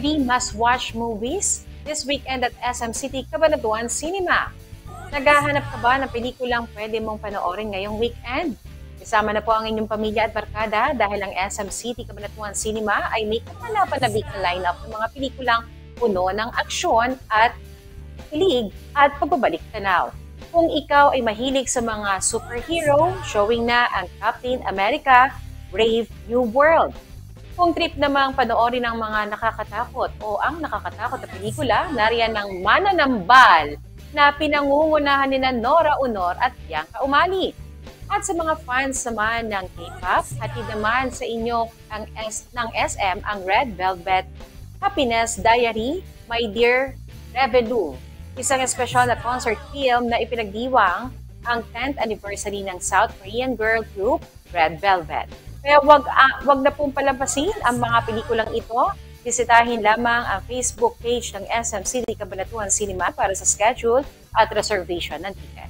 3 must-watch movies this weekend at SM City Cabanatuan Cinema. Naghahanap ka ba ng pelikulang pwede mong panoorin ngayong weekend? Kasama na po ang inyong pamilya at barkada dahil ang SM City Cabanatuan Cinema ay may kapanapanabik na lineup ng mga pelikulang puno ng aksyon at kilig at pagbabalik tanaw. Kung ikaw ay mahilig sa mga superhero, showing na ang Captain America Brave New World. Kung trip namang panoorin ng mga nakakatakot o ang nakakatakot na pelikula, nariyan ng Mananambal na pinangungunahan ni Nora Honor at Bianca Umali. At sa mga fans naman ng K-pop, hatid naman sa inyo ng SM ang Red Velvet Happiness Diary, My Dear Revelu. Isang espesyal na concert film na ipinagdiwang ang 10th anniversary ng South Korean girl group Red Velvet. Kaya wag na pong palampasin ang mga pelikulang ito. Bisitahin lamang ang Facebook page ng SM City Cabanatuan Cinema para sa schedule at reservation ng ticket.